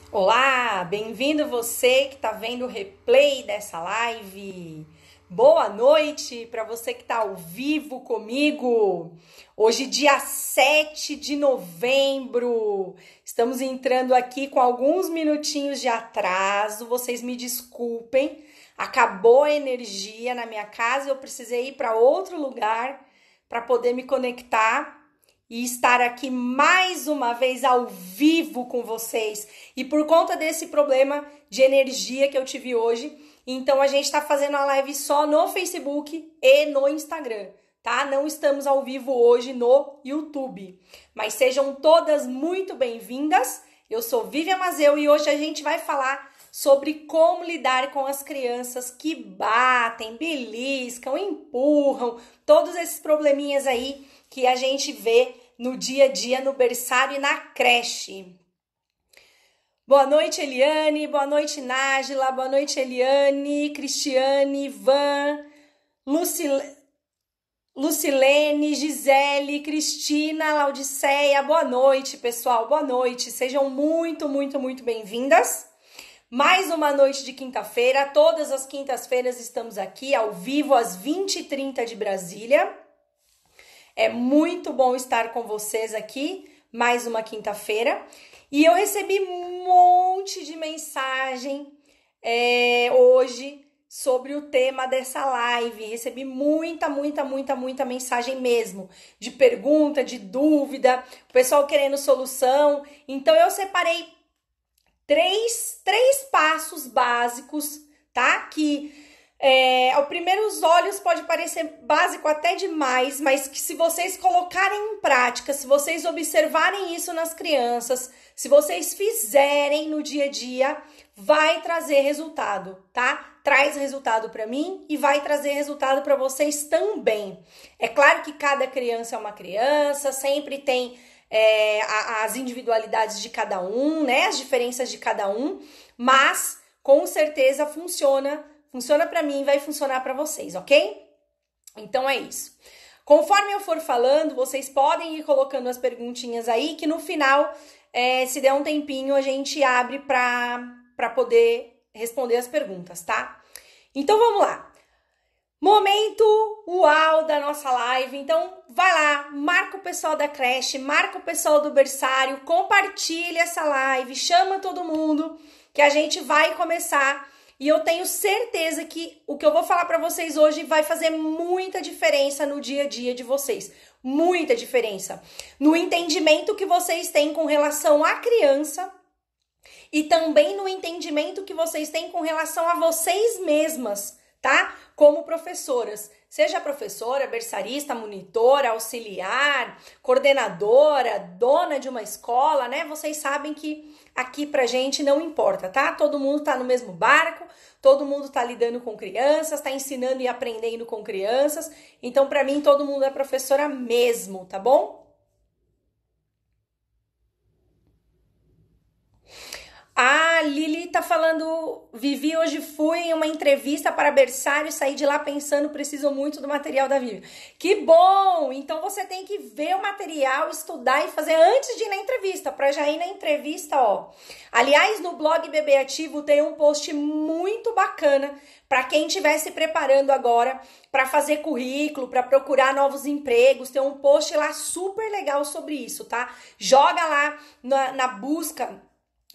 Olá, bem-vindo você que está vendo o replay dessa live. Boa noite para você que está ao vivo comigo. Hoje, dia 7 de novembro. Estamos entrando aqui com alguns minutinhos de atraso. Vocês me desculpem. Acabou a energia na minha casa, eu precisei ir para outro lugar para poder me conectar e estar aqui mais uma vez ao vivo com vocês. E por conta desse problema de energia que eu tive hoje, então a gente está fazendo a live só no Facebook e no Instagram, tá? Não estamos ao vivo hoje no YouTube. Mas sejam todas muito bem-vindas. Eu sou Vivian Mazeu e hoje a gente vai falar sobre como lidar com as crianças que batem, beliscam, empurram, todos esses probleminhas aí que a gente vê no dia a dia, no berçário e na creche. Boa noite, Eliane. Boa noite, Nájila. Boa noite, Eliane, Cristiane, Ivan, Lucilene, Gisele, Cristina, Laudiceia. Boa noite, pessoal. Boa noite. Sejam muito bem-vindas. Mais uma noite de quinta-feira. Todas as quintas-feiras estamos aqui ao vivo às 20h30 de Brasília. É muito bom estar com vocês aqui, mais uma quinta-feira. E eu recebi um monte de mensagem hoje sobre o tema dessa live. Recebi muita mensagem mesmo, de pergunta, de dúvida, o pessoal querendo solução. Então eu separei três passos básicos, tá? Que ao primeiros olhos pode parecer básico até demais, mas que se vocês colocarem em prática, se vocês observarem isso nas crianças, se vocês fizerem no dia a dia, vai trazer resultado, tá? Traz resultado para mim e vai trazer resultado para vocês também. É claro que cada criança é uma criança, sempre tem as individualidades de cada um, né? As diferenças de cada um, mas com certeza funciona para mim e vai funcionar para vocês, ok? Então é isso. Conforme eu for falando, vocês podem ir colocando as perguntinhas aí, que no final, se der um tempinho, a gente abre para poder responder as perguntas, tá? Então vamos lá. Momento uau da nossa live. Então vai lá, marca o pessoal da creche, marca o pessoal do berçário, compartilha essa live, chama todo mundo que a gente vai começar. E eu tenho certeza que o que eu vou falar para vocês hoje vai fazer muita diferença no dia a dia de vocês. Muita diferença. No entendimento que vocês têm com relação à criança e também no entendimento que vocês têm com relação a vocês mesmas, tá? Como professoras. Seja professora, berçarista, monitora, auxiliar, coordenadora, dona de uma escola, né? Vocês sabem que aqui pra gente não importa, tá? Todo mundo tá no mesmo barco, todo mundo tá lidando com crianças, tá ensinando e aprendendo com crianças. Então, pra mim, todo mundo é professora mesmo, tá bom? A Lili tá falando, Vivi, hoje fui em uma entrevista para berçário e saí de lá pensando, preciso muito do material da Vivi. Que bom! Então você tem que ver o material, estudar e fazer antes de ir na entrevista, para já ir na entrevista, ó. Aliás, no blog Bebê Ativo tem um post muito bacana para quem estiver se preparando agora para fazer currículo, para procurar novos empregos. Tem um post lá super legal sobre isso, tá? Joga lá na busca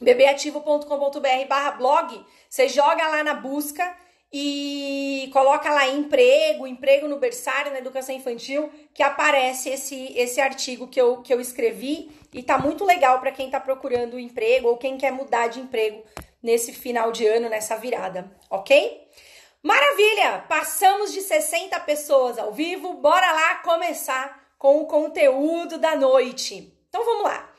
bebeativo.com.br/blog, você joga lá na busca e coloca lá emprego no berçário, na educação infantil, que aparece esse artigo que eu escrevi e tá muito legal para quem tá procurando emprego ou quem quer mudar de emprego nesse final de ano, nessa virada, ok? Maravilha! Passamos de 60 pessoas ao vivo, bora lá começar com o conteúdo da noite. Então vamos lá.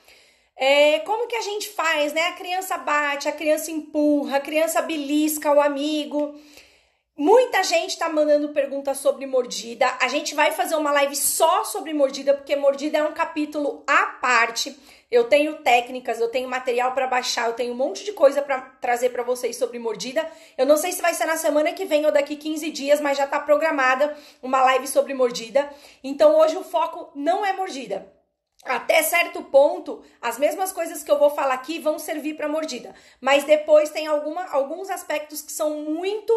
Como que a gente faz, né? A criança bate, a criança empurra, a criança belisca o amigo. Muita gente tá mandando perguntas sobre mordida. A gente vai fazer uma live só sobre mordida, porque mordida é um capítulo à parte. Eu tenho técnicas, eu tenho material para baixar, eu tenho um monte de coisa para trazer para vocês sobre mordida. Eu não sei se vai ser na semana que vem ou daqui 15 dias, mas já tá programada uma live sobre mordida. Então hoje o foco não é mordida. Até certo ponto, as mesmas coisas que eu vou falar aqui vão servir para mordida. Mas depois tem alguns aspectos que são muito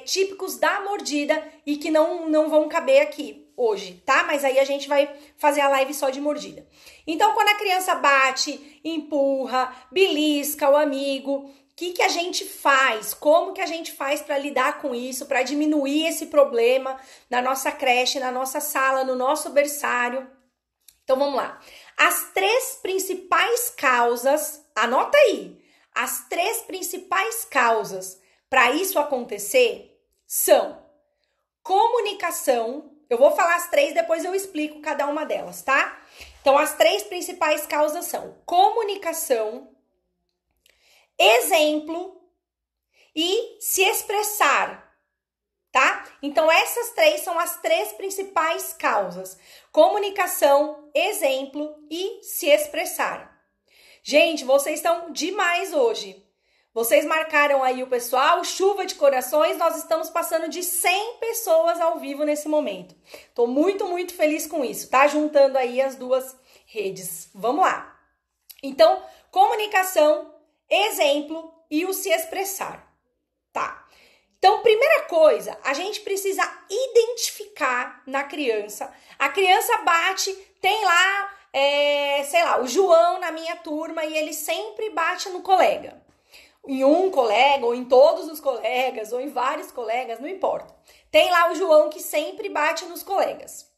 típicos da mordida e que não vão caber aqui hoje, tá? Mas aí a gente vai fazer a live só de mordida. Então, quando a criança bate, empurra, belisca o amigo, o que a gente faz? Como que a gente faz para lidar com isso, para diminuir esse problema na nossa creche, na nossa sala, no nosso berçário? Então, vamos lá. As 3 principais causas, anota aí, as 3 principais causas para isso acontecer são comunicação. Eu vou falar as 3, depois eu explico cada uma delas, tá? Então, as 3 principais causas são comunicação, exemplo e se expressar. Tá? Então, essas 3 são as 3 principais causas. Comunicação, exemplo e se expressar. Gente, vocês estão demais hoje. Vocês marcaram aí o pessoal, chuva de corações, nós estamos passando de 100 pessoas ao vivo nesse momento. Tô muito, muito feliz com isso, tá? Juntando aí as 2 redes. Vamos lá. Então, comunicação, exemplo e o se expressar. Tá? Então, primeira coisa, a gente precisa identificar na criança. A criança bate, tem lá, sei lá, o João na minha turma e ele sempre bate no colega. Em um colega, ou em todos os colegas, ou em vários colegas, não importa. Tem lá o João que sempre bate nos colegas.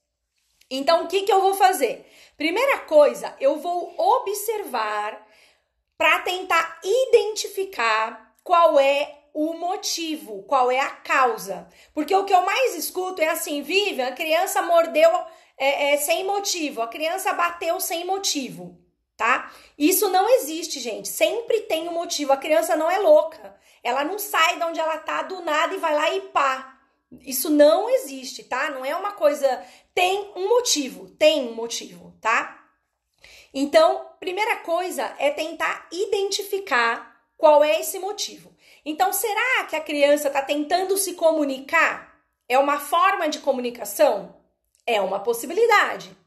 Então, o que eu vou fazer? Primeira coisa, eu vou observar para tentar identificar qual é o motivo, qual é a causa. Porque o que eu mais escuto é assim, Vivian, a criança mordeu sem motivo, a criança bateu sem motivo, tá? Isso não existe, gente. Sempre tem um motivo. A criança não é louca. Ela não sai de onde ela tá do nada e vai lá e pá. Isso não existe, tá? Não é uma coisa... Tem um motivo, tá? Então, primeira coisa é tentar identificar qual é esse motivo. Então, será que a criança está tentando se comunicar? É uma forma de comunicação? É uma possibilidade.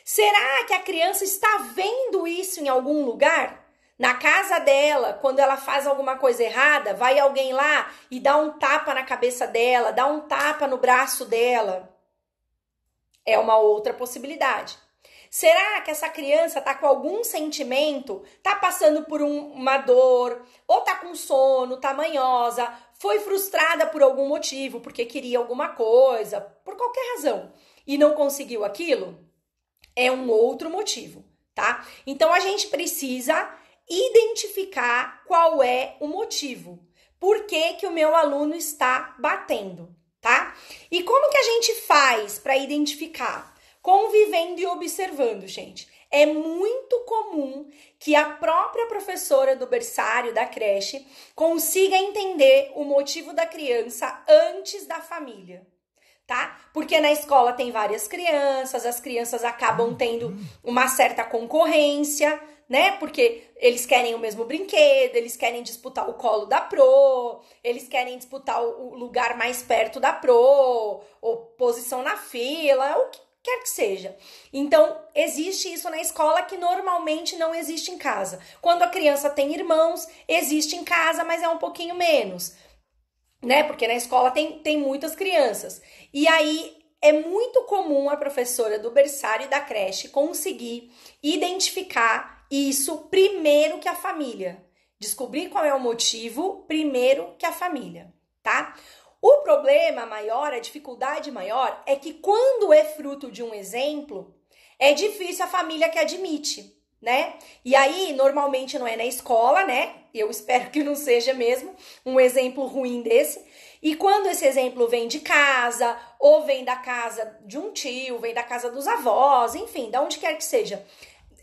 Será que a criança está vendo isso em algum lugar? Na casa dela, quando ela faz alguma coisa errada, vai alguém lá e dá um tapa na cabeça dela, dá um tapa no braço dela? É uma outra possibilidade. Será que essa criança tá com algum sentimento, tá passando por uma dor, ou tá com sono, tá manhosa, foi frustrada por algum motivo, porque queria alguma coisa, por qualquer razão, e não conseguiu aquilo? É um outro motivo, tá? Então, a gente precisa identificar qual é o motivo. Por que o meu aluno está batendo, tá? E como que a gente faz para identificar? Convivendo e observando, gente. É muito comum que a própria professora do berçário, da creche, consiga entender o motivo da criança antes da família, tá? Porque na escola tem várias crianças, as crianças acabam tendo uma certa concorrência, né? Porque eles querem o mesmo brinquedo, eles querem disputar o colo da Pro, eles querem disputar o lugar mais perto da Pro, ou posição na fila, o que quer que seja. Então, existe isso na escola que normalmente não existe em casa. Quando a criança tem irmãos, existe em casa, mas é um pouquinho menos, né? Porque na escola tem muitas crianças. E aí, é muito comum a professora do berçário e da creche conseguir identificar isso primeiro que a família. Descobrir qual é o motivo primeiro que a família, tá? O problema maior, a dificuldade maior, é que quando é fruto de um exemplo, é difícil a família que admite, né? E aí, normalmente não é na escola, né? Eu espero que não seja mesmo um exemplo ruim desse. E quando esse exemplo vem de casa, ou vem da casa de um tio, vem da casa dos avós, enfim, de onde quer que seja,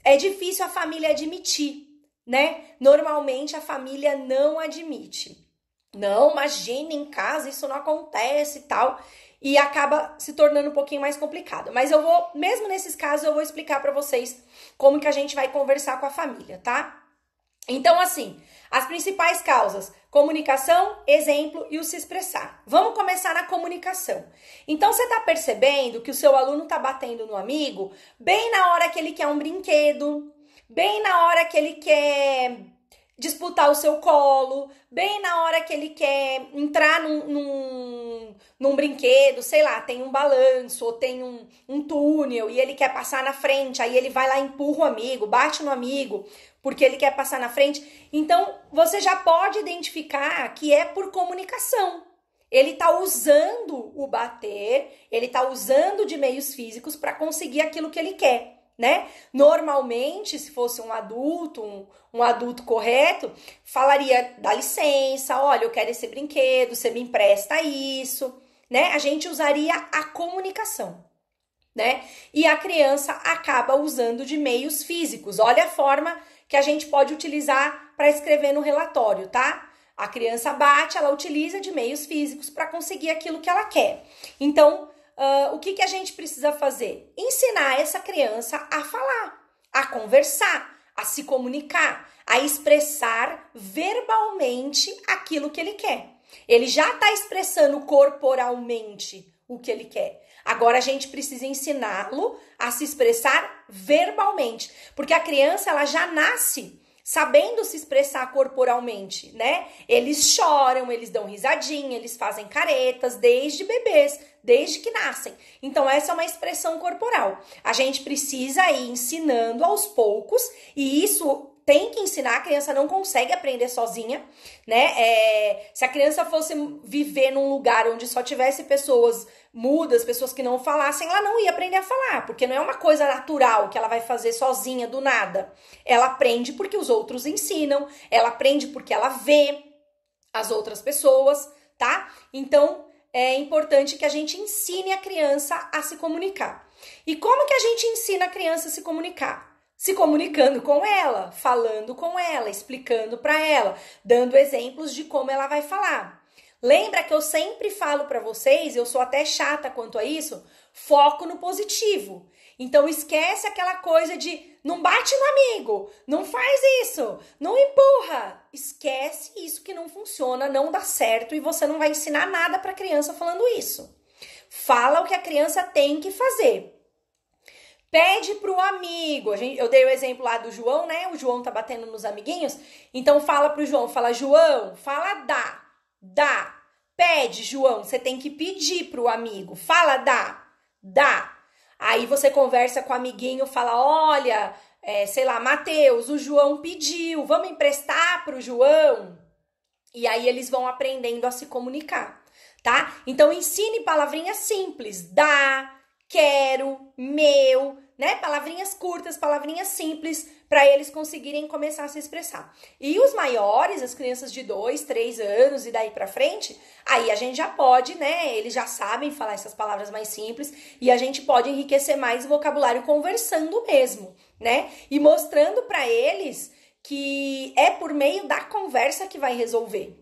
é difícil a família admitir, né? Normalmente a família não admite. Não, imagina, em casa isso não acontece e tal. E acaba se tornando um pouquinho mais complicado. Mas eu vou, mesmo nesses casos, eu vou explicar pra vocês como que a gente vai conversar com a família, tá? Então, assim, as principais causas: comunicação, exemplo e o se expressar. Vamos começar na comunicação. Então, você tá percebendo que o seu aluno tá batendo no amigo bem na hora que ele quer um brinquedo, bem na hora que ele quer disputar o seu colo, bem na hora que ele quer entrar num brinquedo, sei lá, tem um balanço ou tem um túnel e ele quer passar na frente, aí ele vai lá, empurra o amigo, bate no amigo, porque ele quer passar na frente. Então, você já pode identificar que é por comunicação. Ele tá usando o bater, ele tá usando de meios físicos para conseguir aquilo que ele quer, né? Normalmente, se fosse um adulto correto, falaria: dá licença, olha, eu quero esse brinquedo, você me empresta isso, né? A gente usaria a comunicação, né? E a criança acaba usando de meios físicos. Olha a forma que a gente pode utilizar para escrever no relatório, tá? A criança bate, ela utiliza de meios físicos para conseguir aquilo que ela quer. Então, o que a gente precisa fazer? Ensinar essa criança a falar, a conversar, a se comunicar, a expressar verbalmente aquilo que ele quer. Ele já está expressando corporalmente o que ele quer. Agora a gente precisa ensiná-lo a se expressar verbalmente, porque a criança ela já nasce sabendo se expressar corporalmente, né? Eles choram, eles dão risadinha, eles fazem caretas desde bebês, desde que nascem. Então essa é uma expressão corporal. A gente precisa ir ensinando aos poucos, e isso tem que ensinar, a criança não consegue aprender sozinha, né? Se a criança fosse viver num lugar onde só tivesse pessoas mudas, pessoas que não falassem, ela não ia aprender a falar, porque não é uma coisa natural que ela vai fazer sozinha do nada. Ela aprende porque os outros ensinam, ela aprende porque ela vê as outras pessoas, tá? Então, é importante que a gente ensine a criança a se comunicar. E como que a gente ensina a criança a se comunicar? Se comunicando com ela, falando com ela, explicando para ela, dando exemplos de como ela vai falar. Lembra que eu sempre falo para vocês, eu sou até chata quanto a isso, foco no positivo. Então esquece aquela coisa de não bate no amigo, não faz isso, não empurra. Esquece isso que não funciona, não dá certo e você não vai ensinar nada para a criança falando isso. Fala o que a criança tem que fazer. Pede pro amigo. Eu dei o exemplo lá do João, né? O João tá batendo nos amiguinhos. Então fala pro João, fala: João, fala dá. Pede, João, você tem que pedir pro amigo. Fala dá. Aí você conversa com o amiguinho, fala: olha, sei lá, Mateus, o João pediu, vamos emprestar pro João? E aí eles vão aprendendo a se comunicar, tá? Então ensine palavrinhas simples: dá, quero, meu, né? Palavrinhas curtas, palavrinhas simples, para eles conseguirem começar a se expressar. E os maiores, as crianças de 2, 3 anos e daí para frente, aí a gente já pode, né? Eles já sabem falar essas palavras mais simples e a gente pode enriquecer mais o vocabulário conversando mesmo, né? E mostrando para eles que é por meio da conversa que vai resolver.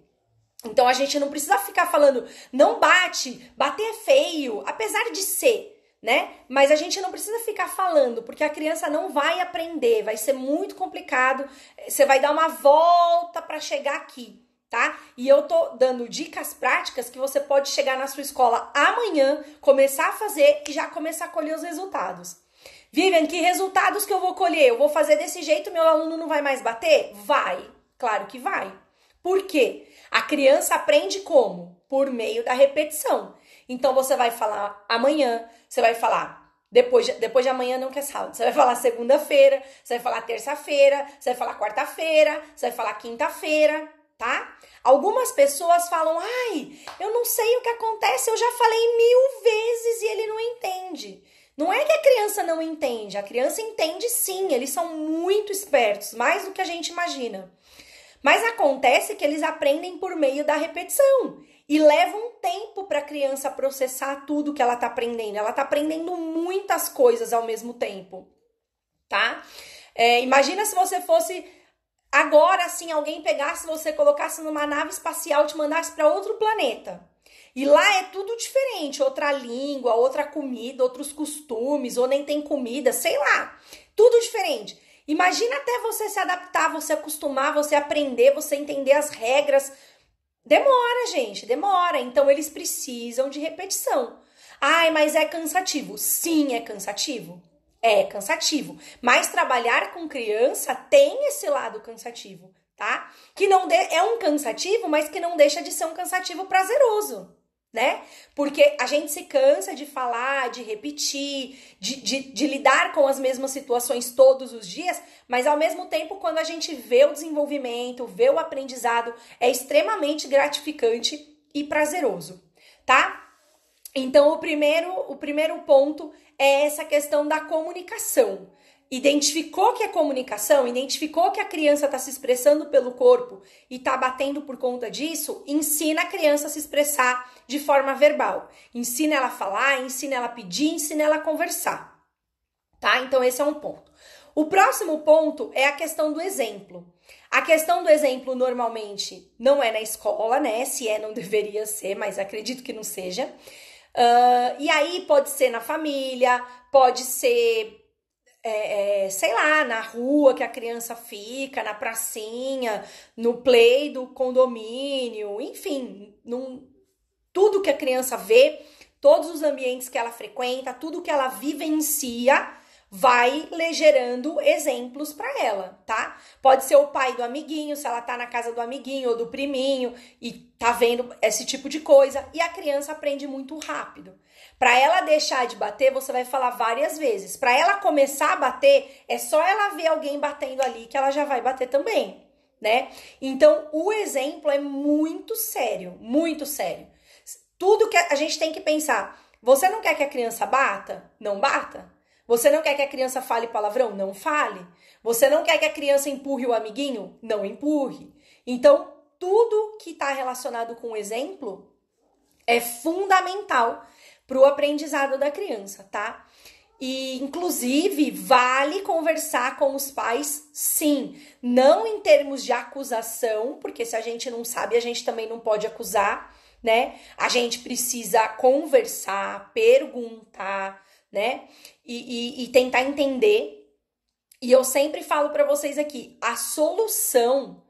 Então a gente não precisa ficar falando: não bate, bater é feio, apesar de ser, né? Mas a gente não precisa ficar falando, porque a criança não vai aprender, vai ser muito complicado, você vai dar uma volta para chegar aqui, tá? E eu tô dando dicas práticas que você pode chegar na sua escola amanhã, começar a fazer e já começar a colher os resultados. Vivian, que resultados que eu vou colher? Eu vou fazer desse jeito, meu aluno não vai mais bater? Vai, claro que vai. Por quê? A criança aprende como? Por meio da repetição. Então você vai falar amanhã, você vai falar depois de amanhã, não quer sábado. Você vai falar segunda-feira, você vai falar terça-feira, você vai falar quarta-feira, você vai falar quinta-feira, tá? Algumas pessoas falam: ai, eu não sei o que acontece, eu já falei 1000 vezes e ele não entende. Não é que a criança não entende, a criança entende sim, eles são muito espertos, mais do que a gente imagina. Mas acontece que eles aprendem por meio da repetição e leva um tempo para a criança processar tudo que ela está aprendendo. Ela está aprendendo muitas coisas ao mesmo tempo, tá? Imagina se você fosse agora, assim, alguém pegasse você, colocasse numa nave espacial, te mandasse para outro planeta. E lá é tudo diferente, outra língua, outra comida, outros costumes, ou nem tem comida, sei lá, tudo diferente. Imagina até você se adaptar, você acostumar, você aprender, você entender as regras. Demora, gente, demora. Então, eles precisam de repetição. Ai, mas é cansativo. Sim, é cansativo. É cansativo. Mas trabalhar com criança tem esse lado cansativo, tá? Que não é um cansativo, mas que não deixa de ser um cansativo prazeroso, né? Porque a gente se cansa de falar, de repetir, de lidar com as mesmas situações todos os dias, mas ao mesmo tempo, quando a gente vê o desenvolvimento, vê o aprendizado, é extremamente gratificante e prazeroso, tá? Então, o primeiro ponto é essa questão da comunicação. Identificou que é comunicação, identificou que a criança está se expressando pelo corpo e está batendo por conta disso, ensina a criança a se expressar de forma verbal. Ensina ela a falar, ensina ela a pedir, ensina ela a conversar. Tá? Então, esse é um ponto. O próximo ponto é a questão do exemplo. A questão do exemplo, normalmente, não é na escola, né? Se é, não deveria ser, mas acredito que não seja. E aí, pode ser na família, pode ser... sei lá, na rua que a criança fica, na pracinha, no play do condomínio, enfim, tudo que a criança vê, todos os ambientes que ela frequenta, tudo que ela vivencia, vai gerando exemplos para ela, tá? Pode ser o pai do amiguinho, se ela tá na casa do amiguinho ou do priminho e tá vendo esse tipo de coisa, e a criança aprende muito rápido. Para ela deixar de bater, você vai falar várias vezes. Para ela começar a bater, é só ela ver alguém batendo ali que ela já vai bater também, né? Então, o exemplo é muito sério, muito sério. Tudo que a gente tem que pensar. Você não quer que a criança bata? Não bata. Você não quer que a criança fale palavrão? Não fale. Você não quer que a criança empurre o amiguinho? Não empurre. Então, tudo que está relacionado com o exemplo é fundamental para o aprendizado da criança, tá? E, inclusive, vale conversar com os pais, sim. Não em termos de acusação, porque se a gente não sabe, a gente também não pode acusar, né? A gente precisa conversar, perguntar, né? E tentar entender. E eu sempre falo para vocês aqui, a solução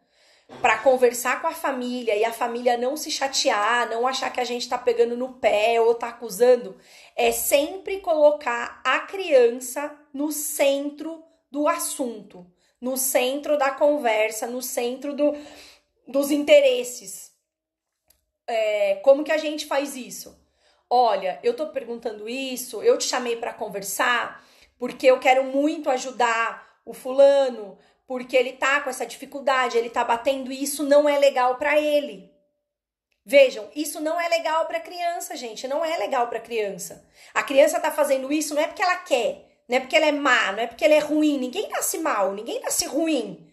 para conversar com a família e a família não se chatear, não achar que a gente tá pegando no pé ou tá acusando, é sempre colocar a criança no centro do assunto, no centro da conversa, no centro dos interesses. Como que a gente faz isso? Olha, eu tô perguntando isso, eu te chamei para conversar porque eu quero muito ajudar o fulano, porque ele tá com essa dificuldade, ele tá batendo e isso não é legal para ele. Vejam, isso não é legal para criança, gente, não é legal para criança. A criança tá fazendo isso não é porque ela quer, não é porque ela é má, não é porque ela é ruim, ninguém nasce mal, ninguém nasce ruim.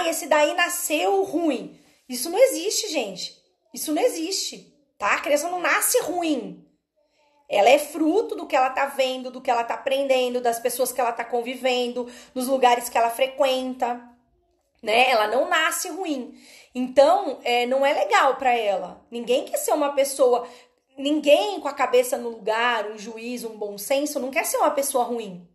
Esse daí nasceu ruim. Isso não existe, gente. Isso não existe, tá? A criança não nasce ruim. Ela é fruto do que ela tá vendo, do que ela tá aprendendo, das pessoas que ela tá convivendo, dos lugares que ela frequenta, né? Ela não nasce ruim. Então, não é legal para ela. Ninguém quer ser uma pessoa... Ninguém com a cabeça no lugar, um juiz, um bom senso, não quer ser uma pessoa ruim.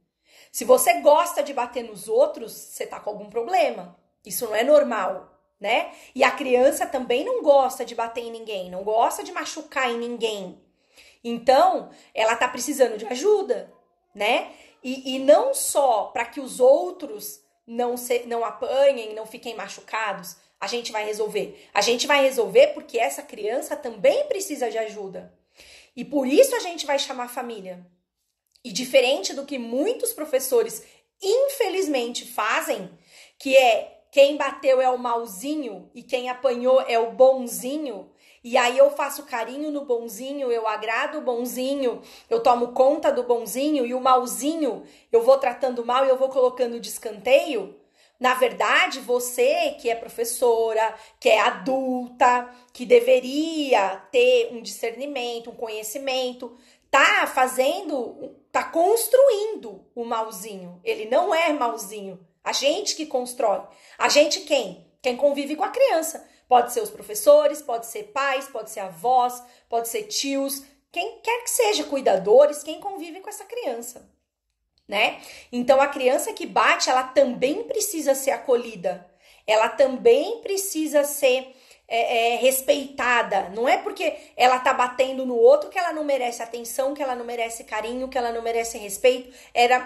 Se você gosta de bater nos outros, você tá com algum problema. Isso não é normal, né? E a criança também não gosta de bater em ninguém, não gosta de machucar em ninguém. Então, ela tá precisando de ajuda, né? E não só para que os outros não apanhem, não fiquem machucados, a gente vai resolver. A gente vai resolver porque essa criança também precisa de ajuda. E por isso a gente vai chamar a família. E diferente do que muitos professores, infelizmente, fazem, que é quem bateu é o malzinho e quem apanhou é o bonzinho, e aí eu faço carinho no bonzinho, eu agrado o bonzinho, eu tomo conta do bonzinho, e o malzinho eu vou tratando mal e eu vou colocando de escanteio. Na verdade, você que é professora, que é adulta, que deveria ter um discernimento, um conhecimento, tá construindo o malzinho. Ele não é malzinho. A gente que constrói. A gente quem? Quem convive com a criança. Pode ser os professores, pode ser pais, pode ser avós, pode ser tios, quem quer que seja, cuidadores, quem convive com essa criança. né? Então a criança que bate, ela também precisa ser acolhida, ela também precisa ser respeitada. Não é porque ela tá batendo no outro que ela não merece atenção, que ela não merece carinho, que ela não merece respeito.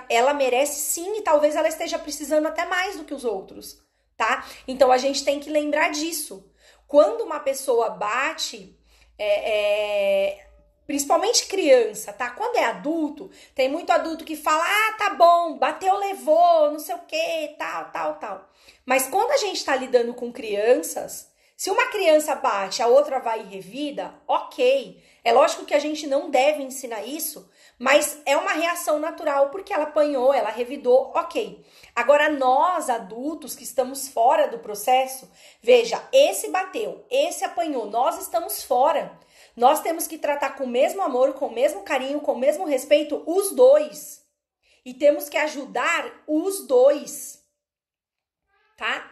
Ela merece sim, e talvez ela esteja precisando até mais do que os outros, tá? Então a gente tem que lembrar disso. Quando uma pessoa bate, principalmente criança, tá? Quando é adulto, tem muito adulto que fala, ah, tá bom, bateu, levou, não sei o que, tal. Mas quando a gente tá lidando com crianças, se uma criança bate, a outra vai e revida, ok. É lógico que a gente não deve ensinar isso, mas é uma reação natural, porque ela apanhou, ela revidou, ok. Agora, nós, adultos, que estamos fora do processo, veja, esse bateu, esse apanhou, nós estamos fora. Nós temos que tratar com o mesmo amor, com o mesmo carinho, com o mesmo respeito, os dois. E temos que ajudar os dois, tá?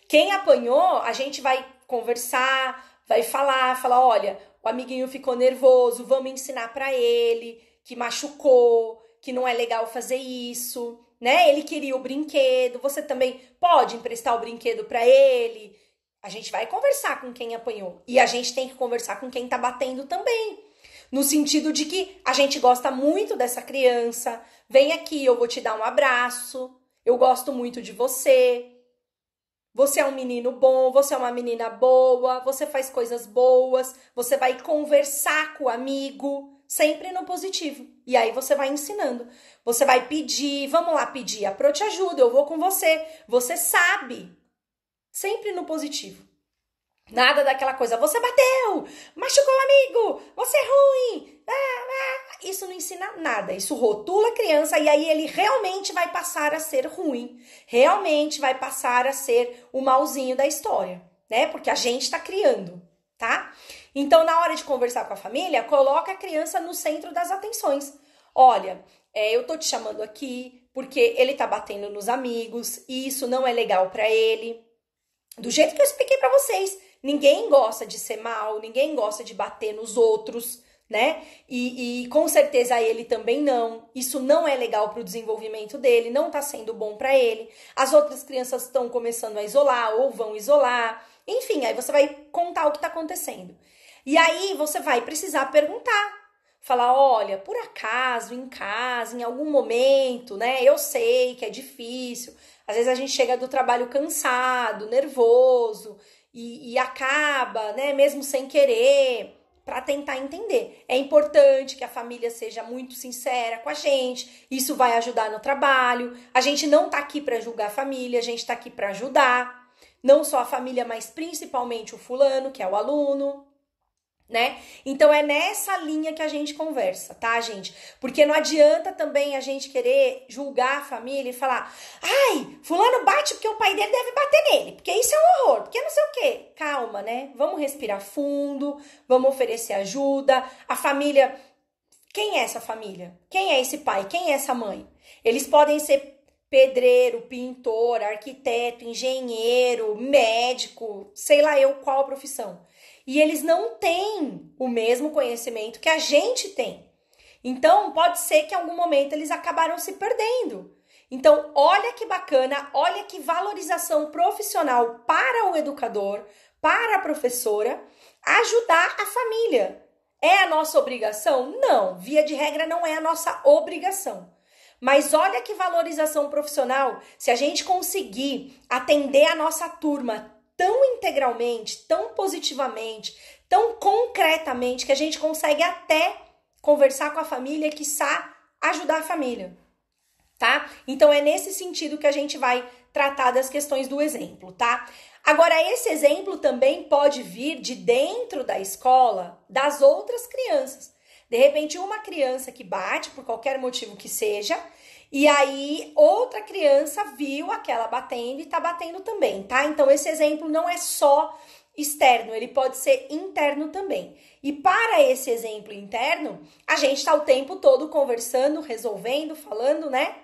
Quem apanhou, a gente vai conversar, vai falar, olha, o amiguinho ficou nervoso, vamos ensinar pra ele que machucou, que não é legal fazer isso, né? Ele queria o brinquedo, você também pode emprestar o brinquedo pra ele. A gente vai conversar com quem apanhou e a gente tem que conversar com quem tá batendo também. No sentido de que a gente gosta muito dessa criança, vem aqui, eu vou te dar um abraço, eu gosto muito de você. Você é um menino bom, você é uma menina boa, você faz coisas boas, você vai conversar com o amigo, sempre no positivo. E aí você vai ensinando. Você vai pedir, vamos lá pedir, a Pro te ajuda, eu vou com você. Você sabe. Sempre no positivo. Nada daquela coisa, você bateu, machucou o amigo, você é ruim. Isso não ensina nada, isso rotula a criança e aí ele realmente vai passar a ser ruim, realmente vai passar a ser o malzinho da história, né? Porque a gente tá criando, tá? Então, na hora de conversar com a família, coloca a criança no centro das atenções. Olha, eu tô te chamando aqui porque ele tá batendo nos amigos e isso não é legal pra ele. Do jeito que eu expliquei pra vocês, ninguém gosta de ser mal, ninguém gosta de bater nos outros, né? E com certeza ele também não. Isso não é legal pro desenvolvimento dele, não tá sendo bom pra ele. As outras crianças estão começando a isolar ou vão isolar. Enfim, aí você vai contar o que tá acontecendo. E aí você vai precisar perguntar. Falar, olha, por acaso, em casa, em algum momento, né? Eu sei que é difícil. Às vezes a gente chega do trabalho cansado, nervoso e acaba, né, mesmo sem querer, para tentar entender. É importante que a família seja muito sincera com a gente, isso vai ajudar no trabalho. A gente não tá aqui para julgar a família, a gente tá aqui para ajudar. Não só a família, mas principalmente o fulano, que é o aluno. Né? Então é nessa linha que a gente conversa, tá, gente? Porque não adianta também a gente querer julgar a família e falar, ai, fulano bate porque o pai dele deve bater nele, porque isso é um horror, porque não sei o quê. Calma, né? Vamos respirar fundo, vamos oferecer ajuda. A família, quem é essa família? Quem é esse pai? Quem é essa mãe? Eles podem ser pedreiro, pintor, arquiteto, engenheiro, médico, sei lá eu qual a profissão. E eles não têm o mesmo conhecimento que a gente tem. Então, pode ser que em algum momento eles acabaram se perdendo. Então, olha que bacana, olha que valorização profissional para o educador, para a professora, ajudar a família. É a nossa obrigação? Não, via de regra não é a nossa obrigação. Mas olha que valorização profissional, se a gente conseguir atender a nossa turma tão integralmente, tão positivamente, tão concretamente, que a gente consegue até conversar com a família e, quiçá, ajudar a família, tá? Então, é nesse sentido que a gente vai tratar das questões do exemplo, tá? Agora, esse exemplo também pode vir de dentro da escola das outras crianças. De repente, uma criança que bate, por qualquer motivo que seja, e aí outra criança viu aquela batendo e tá batendo também, tá? Então, esse exemplo não é só externo, ele pode ser interno também. E para esse exemplo interno, a gente tá o tempo todo conversando, resolvendo, falando, né?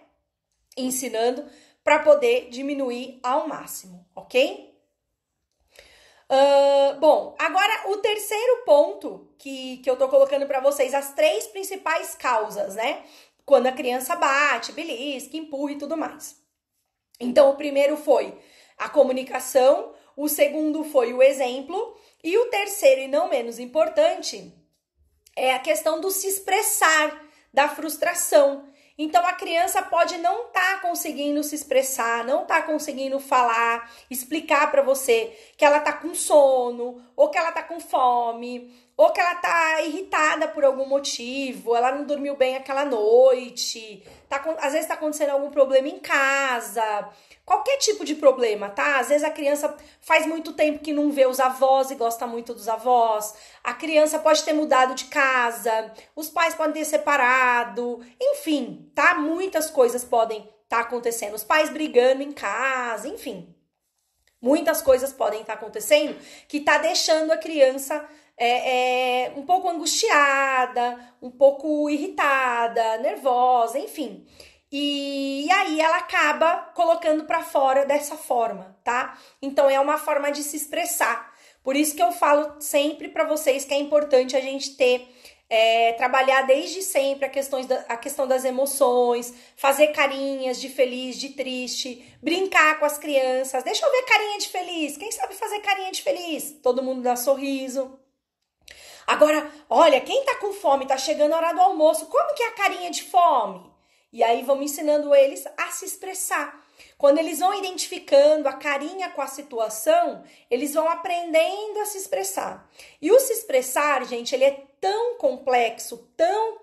Ensinando para poder diminuir ao máximo, ok? Bom, agora o terceiro ponto que eu tô colocando para vocês, as três principais causas, né? quando a criança bate, belisca, empurra e tudo mais. Então, o primeiro foi a comunicação, o segundo foi o exemplo, e o terceiro, e não menos importante, é a questão do se expressar, da frustração. Então, a criança pode não estar conseguindo se expressar, não estar conseguindo falar, explicar para você que ela tá com sono, ou que ela tá com fome, ou que ela tá irritada por algum motivo, ela não dormiu bem aquela noite, às vezes tá acontecendo algum problema em casa, qualquer tipo de problema, tá? Às vezes a criança faz muito tempo que não vê os avós e gosta muito dos avós, a criança pode ter mudado de casa, os pais podem ter separado, enfim, tá? Muitas coisas podem estar acontecendo, os pais brigando em casa, enfim. Muitas coisas podem estar acontecendo que tá deixando a criança um pouco angustiada, um pouco irritada, nervosa, enfim. E aí ela acaba colocando para fora dessa forma, tá? Então é uma forma de se expressar. Por isso que eu falo sempre para vocês que é importante a gente trabalhar desde sempre a questão das emoções, fazer carinhas de feliz, de triste, brincar com as crianças. Deixa eu ver carinha de feliz. Quem sabe fazer carinha de feliz? Todo mundo dá sorriso. Agora, olha, quem tá com fome, tá chegando a hora do almoço, como que é a carinha de fome? E aí vamos ensinando eles a se expressar. Quando eles vão identificando a carinha com a situação, eles vão aprendendo a se expressar. E o se expressar, gente, ele é tão complexo, tão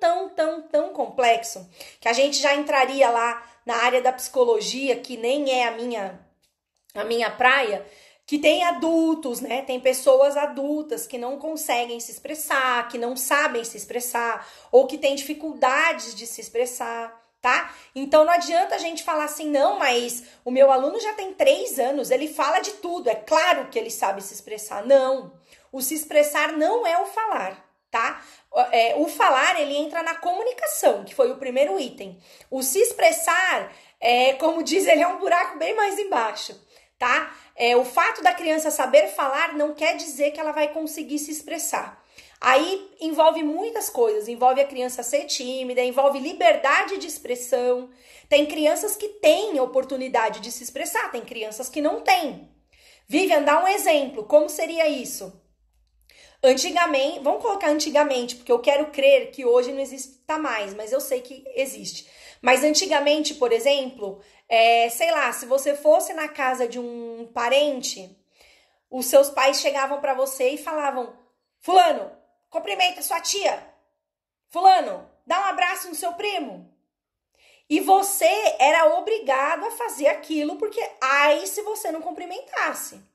complexo, que a gente já entraria lá na área da psicologia, que nem é a minha praia, que tem adultos, né? Tem pessoas adultas que não conseguem se expressar, que não sabem se expressar, ou que têm dificuldades de se expressar, tá? Então não adianta a gente falar assim, não, mas o meu aluno já tem 3 anos, ele fala de tudo, é claro que ele sabe se expressar. Não, o se expressar não é o falar, tá? O falar, ele entra na comunicação, que foi o primeiro item. O se expressar, como diz, ele é um buraco bem mais embaixo, tá? O fato da criança saber falar não quer dizer que ela vai conseguir se expressar. Aí envolve muitas coisas, envolve a criança ser tímida, envolve liberdade de expressão. Tem crianças que têm oportunidade de se expressar, tem crianças que não têm. Vivian, dá um exemplo, como seria isso? Antigamente, vamos colocar antigamente, porque eu quero crer que hoje não exista mais, mas eu sei que existe. Mas antigamente, por exemplo, sei lá, se você fosse na casa de um parente, os seus pais chegavam para você e falavam: fulano, cumprimenta sua tia. Fulano, dá um abraço no seu primo. E você era obrigado a fazer aquilo, porque aí se você não cumprimentasse.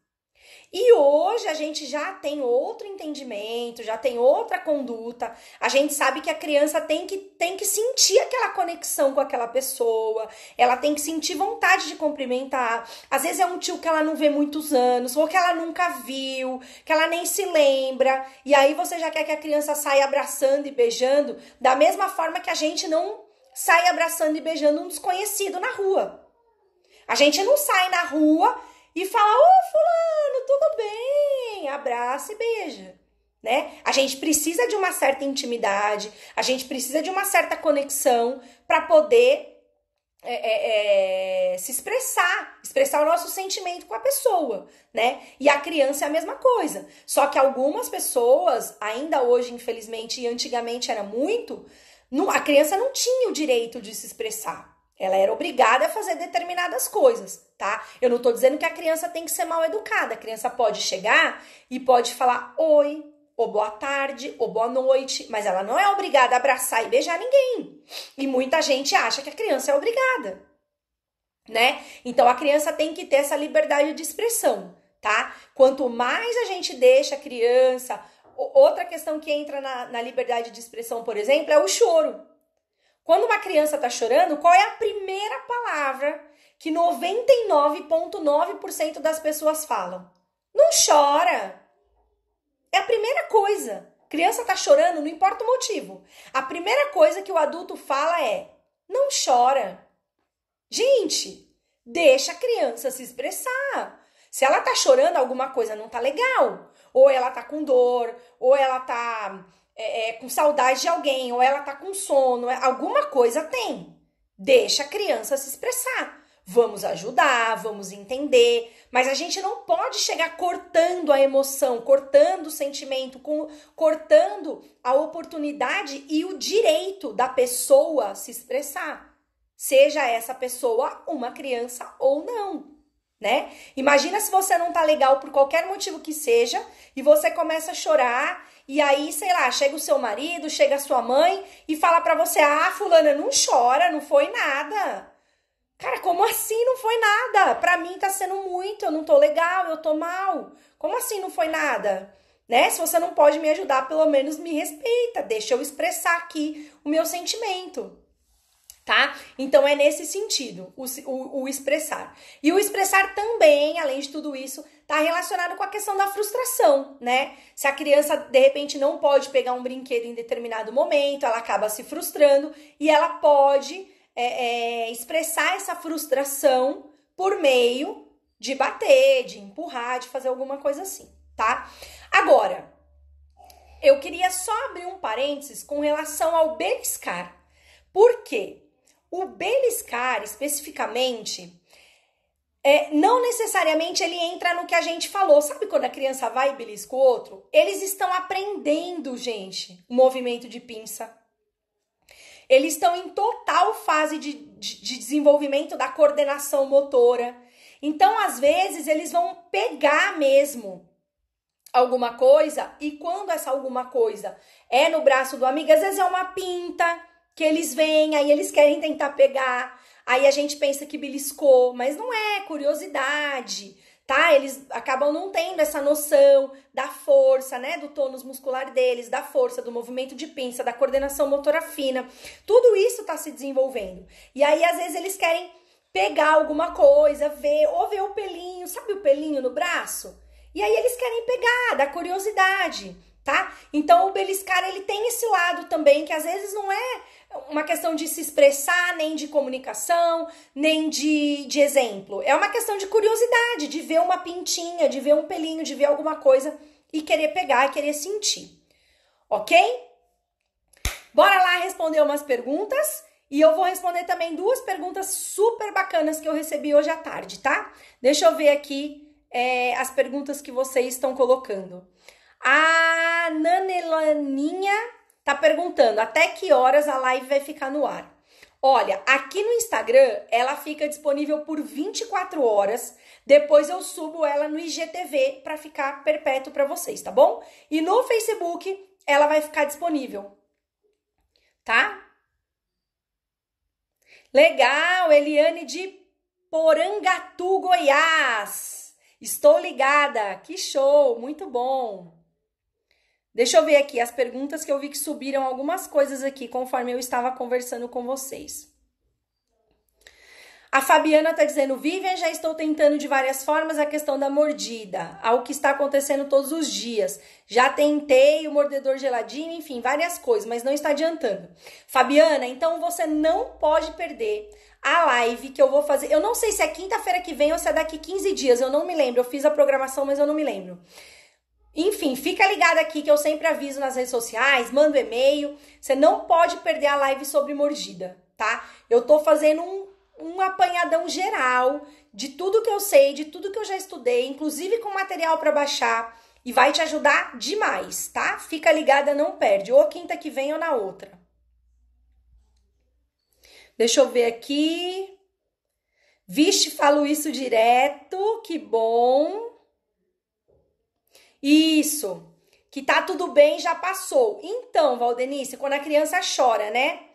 E hoje a gente já tem outro entendimento, já tem outra conduta. A gente sabe que a criança tem que sentir aquela conexão com aquela pessoa. Ela tem que sentir vontade de cumprimentar. Às vezes é um tio que ela não vê muitos anos, ou que ela nunca viu, que ela nem se lembra. E aí você já quer que a criança saia abraçando e beijando, da mesma forma que a gente não sai abraçando e beijando um desconhecido na rua. A gente não sai na rua e fala: ô fulano, tudo bem? Abraça e beija, né? A gente precisa de uma certa intimidade, a gente precisa de uma certa conexão para poder se expressar o nosso sentimento com a pessoa, né? E a criança é a mesma coisa. Só que algumas pessoas, ainda hoje, infelizmente, e antigamente era muito, a criança não tinha o direito de se expressar. Ela era obrigada a fazer determinadas coisas, tá? Eu não tô dizendo que a criança tem que ser mal educada. A criança pode chegar e pode falar oi, ou boa tarde, ou boa noite, mas ela não é obrigada a abraçar e beijar ninguém. E muita gente acha que a criança é obrigada, né? Então a criança tem que ter essa liberdade de expressão, tá? Quanto mais a gente deixa a criança... Outra questão que entra na liberdade de expressão, por exemplo, é o choro. Quando uma criança tá chorando, qual é a primeira palavra que 99,9% das pessoas falam? Não chora. É a primeira coisa. Criança tá chorando, não importa o motivo. A primeira coisa que o adulto fala é: não chora. Gente, deixa a criança se expressar. Se ela tá chorando, alguma coisa não tá legal. Ou ela tá com dor, ou ela tá com saudade de alguém, ou ela tá com sono, alguma coisa tem. Deixa a criança se expressar. Vamos ajudar, vamos entender, mas a gente não pode chegar cortando a emoção, cortando o sentimento, cortando a oportunidade e o direito da pessoa se expressar. Seja essa pessoa uma criança ou não, né? Imagina se você não tá legal por qualquer motivo que seja e você começa a chorar e aí, sei lá, chega o seu marido, chega a sua mãe e fala pra você, fulana, não chora, não foi nada. Cara, como assim não foi nada? Pra mim tá sendo muito, eu não tô legal, eu tô mal. Como assim não foi nada? Né? Se você não pode me ajudar, pelo menos me respeita, deixa eu expressar aqui o meu sentimento, tá? Então é nesse sentido, o expressar. E o expressar também, além de tudo isso, tá relacionado com a questão da frustração, né? Se a criança, de repente, não pode pegar um brinquedo em determinado momento, ela acaba se frustrando e ela pode expressar essa frustração por meio de bater, de empurrar, de fazer alguma coisa assim, tá? Agora, eu queria só abrir um parênteses com relação ao beliscar. Por quê? O beliscar, especificamente, não necessariamente ele entra no que a gente falou. Sabe quando a criança vai e belisca o outro? Eles estão aprendendo, gente, o movimento de pinça. Eles estão em total fase de desenvolvimento da coordenação motora. Então, às vezes, eles vão pegar mesmo alguma coisa e quando essa alguma coisa é no braço do amigo, às vezes é uma pinta que eles veem, aí eles querem tentar pegar, aí a gente pensa que beliscou, mas não é, curiosidade, tá? Eles acabam não tendo essa noção da força, né, do tônus muscular deles, da força, do movimento de pinça, da coordenação motora fina. Tudo isso tá se desenvolvendo. E aí, às vezes, eles querem pegar alguma coisa, ver o pelinho, sabe o pelinho no braço? E aí eles querem pegar, da curiosidade, tá? Então, o beliscar, ele tem esse lado também, que às vezes não é uma questão de se expressar, nem de comunicação, nem de exemplo. É uma questão de curiosidade, de ver uma pintinha, de ver um pelinho, de ver alguma coisa e querer pegar, e querer sentir. Ok? Bora lá responder umas perguntas. E eu vou responder também 2 perguntas super bacanas que eu recebi hoje à tarde, tá? Deixa eu ver aqui as perguntas que vocês estão colocando. A Nanelaninha tá perguntando até que horas a live vai ficar no ar. Olha, aqui no Instagram ela fica disponível por 24 horas. Depois eu subo ela no IGTV para ficar perpétuo para vocês, tá bom? E no Facebook ela vai ficar disponível, tá? Legal, Eliane de Porangatu, Goiás. Estou ligada, que show, muito bom. Deixa eu ver aqui as perguntas que eu vi que subiram algumas coisas aqui conforme eu estava conversando com vocês. A Fabiana tá dizendo, Vivian, já estou tentando de várias formas a questão da mordida, algo que está acontecendo todos os dias. Já tentei o mordedor geladinho, enfim, várias coisas, mas não está adiantando. Fabiana, então você não pode perder a live que eu vou fazer. Eu não sei se é quinta-feira que vem ou se é daqui 15 dias, eu não me lembro. Eu fiz a programação, mas eu não me lembro. Enfim, fica ligado aqui que eu sempre aviso nas redes sociais, mando e-mail. Você não pode perder a live sobre mordida, tá? Eu tô fazendo um apanhadão geral de tudo que eu sei, de tudo que eu já estudei, inclusive com material para baixar, e vai te ajudar demais, tá? Fica ligada, não perde, ou quinta que vem ou na outra. Deixa eu ver aqui. Vixe, falo isso direto, que bom. Isso, que tá tudo bem, já passou. Então, Valdenice, quando a criança chora, né?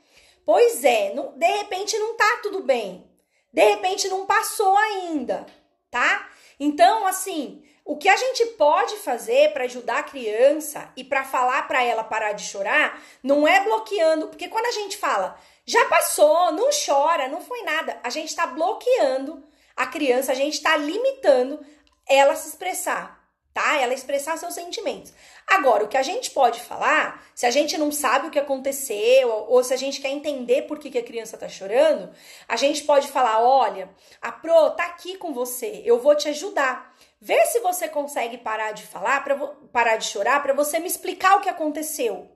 Pois é, de repente não tá tudo bem. De repente não passou ainda, tá? Então, assim, o que a gente pode fazer para ajudar a criança e para falar para ela parar de chorar, não é bloqueando, porque quando a gente fala, já passou, não chora, não foi nada, a gente tá bloqueando a criança, a gente tá limitando ela se expressar, tá? Ela expressar seus sentimentos. Agora, o que a gente pode falar, se a gente não sabe o que aconteceu, ou se a gente quer entender por que a criança tá chorando, a gente pode falar, olha, a Pro tá aqui com você, eu vou te ajudar. Vê se você consegue parar de falar, parar de chorar, para você me explicar o que aconteceu.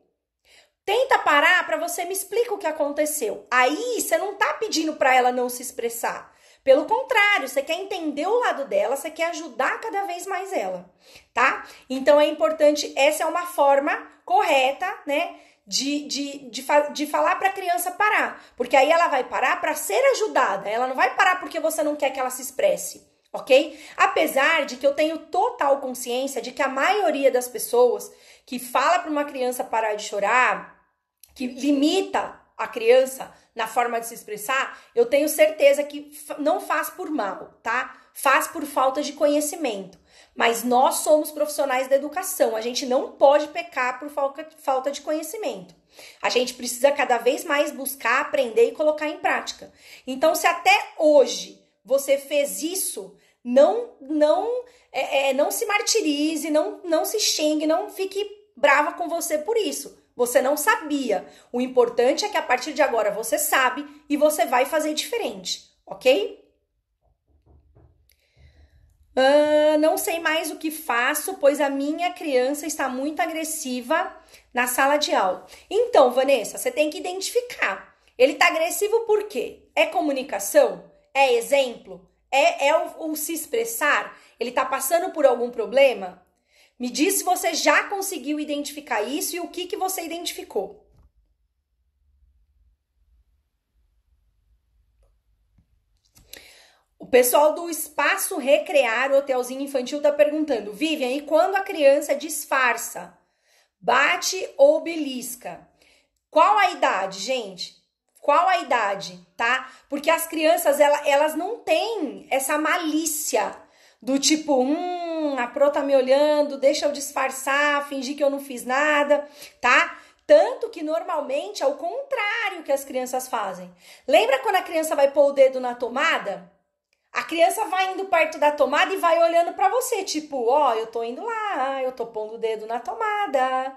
Tenta parar para você me explicar o que aconteceu. Aí você não tá pedindo para ela não se expressar. Pelo contrário, você quer entender o lado dela, você quer ajudar cada vez mais ela, tá? Então é importante, essa é uma forma correta, né, de falar para a criança parar. Porque aí ela vai parar para ser ajudada, ela não vai parar porque você não quer que ela se expresse, ok? Apesar de que eu tenho total consciência de que a maioria das pessoas que fala para uma criança parar de chorar, que limita a criança na forma de se expressar, eu tenho certeza que não faz por mal, tá? Faz por falta de conhecimento. Mas nós somos profissionais da educação, a gente não pode pecar por falta de conhecimento. A gente precisa cada vez mais buscar, aprender e colocar em prática. Então, se até hoje você fez isso, não se martirize, não se xingue, não fique brava com você por isso. Você não sabia. O importante é que a partir de agora você sabe e você vai fazer diferente, ok? Não sei mais o que faço, pois a minha criança está muito agressiva na sala de aula. Então, Vanessa, você tem que identificar. Ele está agressivo por quê? É comunicação? É exemplo? É o se expressar? Ele está passando por algum problema? Me diz se você já conseguiu identificar isso e o que você identificou. O pessoal do Espaço Recrear, o Hotelzinho Infantil, tá perguntando, Vivian, e quando a criança disfarça, bate ou belisca? Qual a idade, gente? Qual a idade, tá? Porque as crianças, elas não têm essa malícia do tipo, a Pro tá me olhando, deixa eu disfarçar, fingir que eu não fiz nada, tá? Tanto que normalmente é o contrário que as crianças fazem. Lembra quando a criança vai pôr o dedo na tomada? A criança vai indo perto da tomada e vai olhando pra você, tipo, ó, eu tô indo lá, eu tô pondo o dedo na tomada,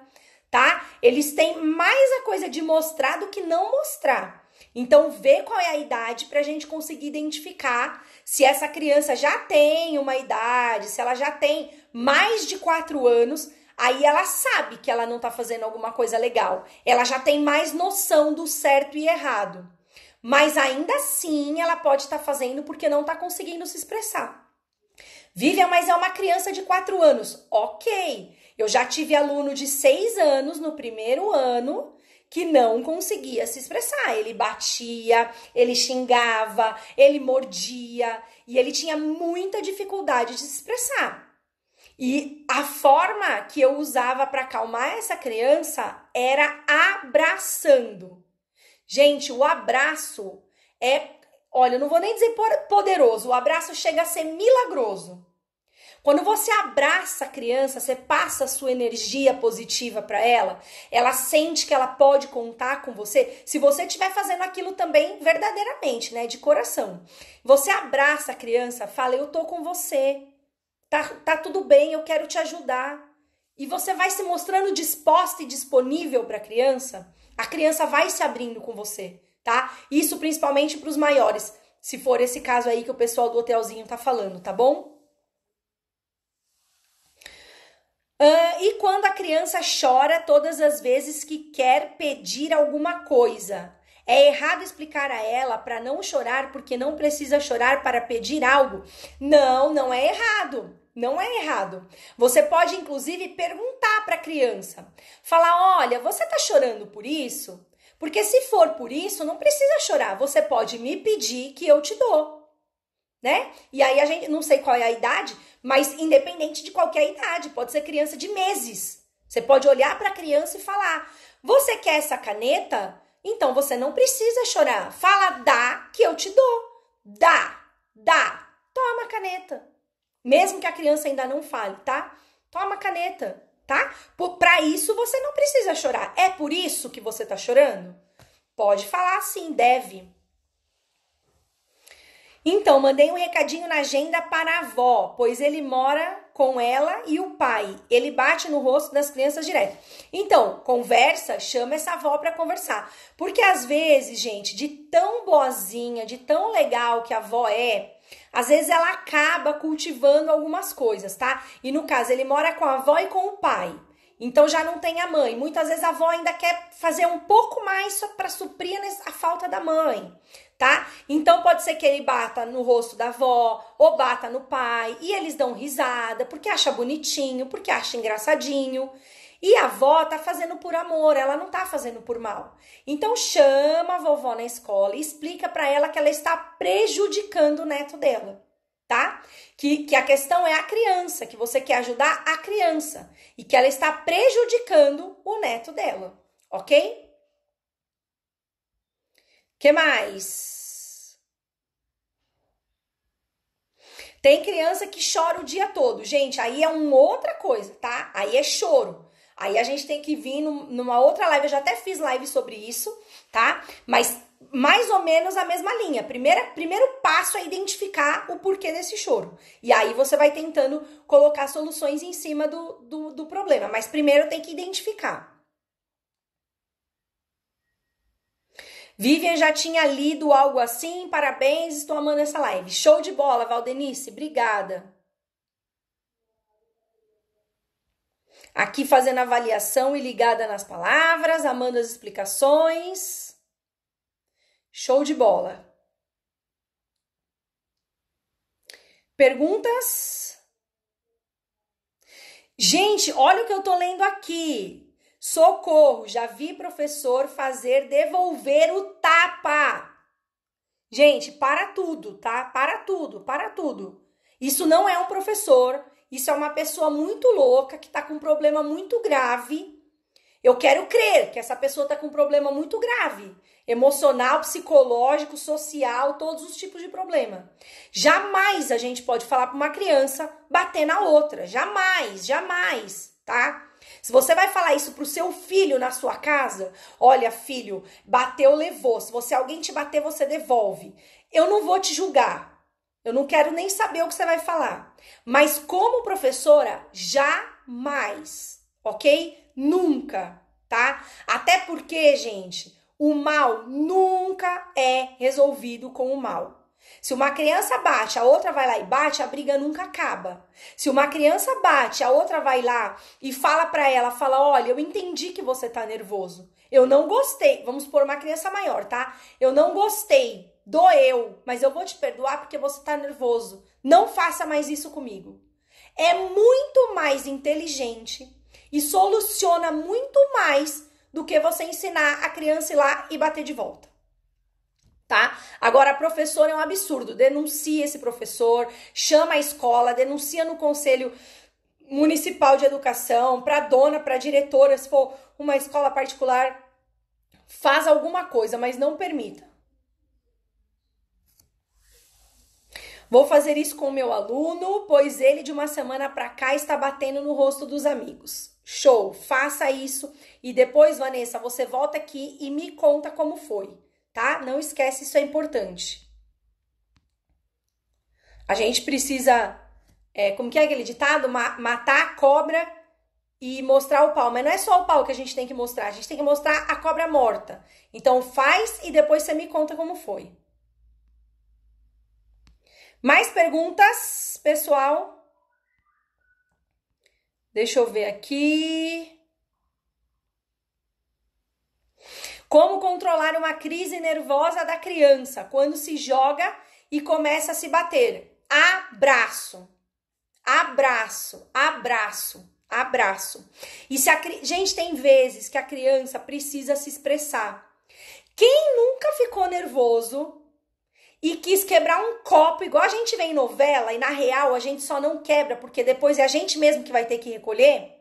tá? Eles têm mais a coisa de mostrar do que não mostrar. Então, vê qual é a idade pra gente conseguir identificar se essa criança já tem uma idade, se ela já tem mais de 4 anos, aí ela sabe que ela não tá fazendo alguma coisa legal. Ela já tem mais noção do certo e errado. Mas ainda assim, ela pode estar fazendo porque não tá conseguindo se expressar. Vivian, mas é uma criança de 4 anos. Ok, eu já tive aluno de 6 anos no primeiro ano que não conseguia se expressar. Ele batia, ele xingava, ele mordia e ele tinha muita dificuldade de se expressar. E a forma que eu usava para acalmar essa criança era abraçando. Gente, o abraço olha, eu não vou nem dizer poderoso, o abraço chega a ser milagroso. Quando você abraça a criança, você passa a sua energia positiva para ela, ela sente que ela pode contar com você, se você estiver fazendo aquilo também verdadeiramente, né, de coração. Você abraça a criança, fala, eu tô com você, tá tudo bem, eu quero te ajudar. E você vai se mostrando disposta e disponível para a criança vai se abrindo com você, tá? Isso principalmente para os maiores, se for esse caso aí que o pessoal do hotelzinho tá falando, tá bom? E quando a criança chora todas as vezes que quer pedir alguma coisa? É errado explicar a ela para não chorar porque não precisa chorar para pedir algo? Não, não é errado. Não é errado. Você pode, inclusive, perguntar para a criança. Falar, olha, você tá chorando por isso? Porque se for por isso, não precisa chorar. Você pode me pedir que eu te dou. Né? E aí a gente, não sei qual é a idade, mas independente de qualquer idade, pode ser criança de meses. Você pode olhar para a criança e falar, você quer essa caneta? Então você não precisa chorar. Fala, dá, que eu te dou. Dá, toma a caneta. Mesmo que a criança ainda não fale, tá? Toma a caneta, tá? Para isso você não precisa chorar. É por isso que você tá chorando? Pode falar sim, deve. Então, mandei um recadinho na agenda para a avó, pois ele mora com ela e o pai. Ele bate no rosto das crianças direto. Então, conversa, chama essa avó para conversar. Porque às vezes, gente, de tão boazinha, de tão legal que a avó às vezes ela acaba cultivando algumas coisas, tá? E no caso, ele mora com a avó e com o pai. então já não tem a mãe. Muitas vezes a avó ainda quer fazer um pouco mais para suprir a falta da mãe, tá? Então pode ser que ele bata no rosto da avó ou bata no pai e eles dão risada porque acha bonitinho, porque acha engraçadinho. E a avó tá fazendo por amor, ela não tá fazendo por mal. Então chama a vovó na escola e explica para ela que ela está prejudicando o neto dela, tá? Que a questão é a criança, que você quer ajudar a criança e que ela está prejudicando o neto dela, ok? Que mais? Tem criança que chora o dia todo. Gente, aí é uma outra coisa, tá? Aí é choro. Aí a gente tem que vir numa outra live. Eu já até fiz live sobre isso, tá? Mas mais ou menos a mesma linha. Primeiro passo é identificar o porquê desse choro. E aí você vai tentando colocar soluções em cima do problema. Mas primeiro tem que identificar. Vivian já tinha lido algo assim, parabéns, estou amando essa live. Show de bola, Valdenice, obrigada. Aqui fazendo avaliação e ligada nas palavras, amando as explicações. Show de bola. Perguntas? Gente, olha o que eu tô lendo aqui. Socorro, já vi professor fazer devolver o tapa. Gente, para tudo, tá? Para tudo. Isso não é um professor, isso é uma pessoa muito louca que tá com um problema muito grave. Eu quero crer que essa pessoa tá com um problema muito grave. Emocional, psicológico, social, todos os tipos de problema. Jamais a gente pode falar para uma criança bater na outra. Jamais, tá? Se você vai falar isso pro seu filho na sua casa, olha, filho, bateu, levou. Se alguém te bater, você devolve. Eu não vou te julgar. Eu não quero nem saber o que você vai falar. Mas como professora, jamais, ok? Nunca, tá? Até porque, gente, o mal nunca é resolvido com o mal. Se uma criança bate, a outra vai lá e bate, a briga nunca acaba. Se uma criança bate, a outra vai lá e fala pra ela, fala, olha, eu entendi que você tá nervoso. Eu não gostei. Vamos pôr uma criança maior, tá? Eu não gostei. Doeu, mas eu vou te perdoar porque você tá nervoso. Não faça mais isso comigo. É muito mais inteligente e soluciona muito mais do que você ensinar a criança ir lá e bater de volta. Tá? Agora, a professora é um absurdo. Denuncia esse professor, chama a escola, denuncia no Conselho Municipal de Educação, para dona, para diretora, se for uma escola particular, faz alguma coisa, mas não permita. Vou fazer isso com o meu aluno, pois ele de uma semana para cá está batendo no rosto dos amigos. Show, faça isso e depois, Vanessa, você volta aqui e me conta como foi. Tá? Não esquece, isso é importante. A gente precisa, como que é aquele ditado? Matar a cobra e mostrar o pau. Mas não é só o pau que a gente tem que mostrar, a gente tem que mostrar a cobra morta. Então faz e depois você me conta como foi. Mais perguntas, pessoal? Deixa eu ver aqui. Como controlar uma crise nervosa da criança quando se joga e começa a se bater? Abraço. E gente, tem vezes que a criança precisa se expressar. Quem nunca ficou nervoso e quis quebrar um copo, igual a gente vê em novela, e na real a gente só não quebra porque depois é a gente mesmo que vai ter que recolher?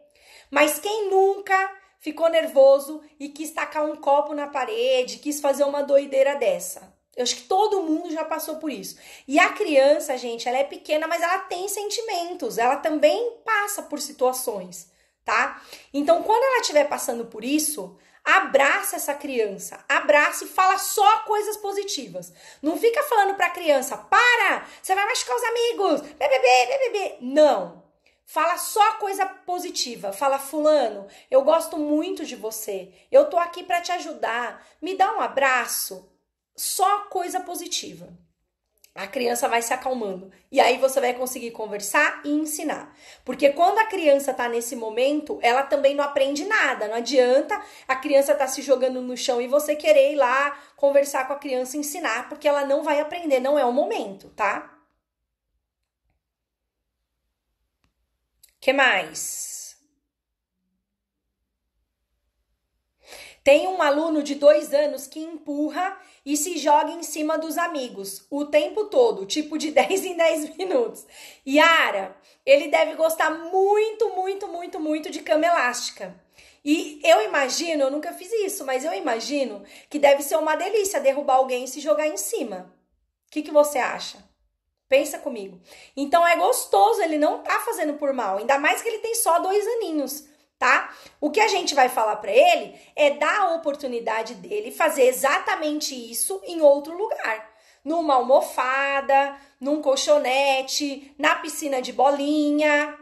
Mas quem nunca ficou nervoso e quis tacar um copo na parede, quis fazer uma doideira dessa? Eu acho que todo mundo já passou por isso. E a criança, gente, ela é pequena, mas ela tem sentimentos. Ela também passa por situações, tá? Então, quando ela estiver passando por isso, abraça essa criança. Abraça e fala só coisas positivas. Não fica falando pra criança, para, você vai machucar os amigos, bebê. Não. Fala só coisa positiva. Fala, fulano, eu gosto muito de você. Eu tô aqui pra te ajudar. Me dá um abraço. Só coisa positiva. a criança vai se acalmando. E aí você vai conseguir conversar e ensinar. Porque quando a criança tá nesse momento, ela também não aprende nada. Não adianta a criança tá se jogando no chão e você querer ir lá conversar com a criança e ensinar, porque ela não vai aprender, não é o momento, tá? Que mais? Tem um aluno de 2 anos que empurra e se joga em cima dos amigos o tempo todo, tipo de 10 em 10 minutos. Yara, ele deve gostar muito, muito, muito, muito de cama elástica. E eu imagino, eu nunca fiz isso, mas eu imagino que deve ser uma delícia derrubar alguém e se jogar em cima. O que você acha? Pensa comigo. Então é gostoso, ele não tá fazendo por mal, ainda mais que ele tem só 2 aninhos. Tá? O que a gente vai falar para ele é dar a oportunidade dele fazer exatamente isso em outro lugar. Numa almofada, num colchonete, na piscina de bolinha,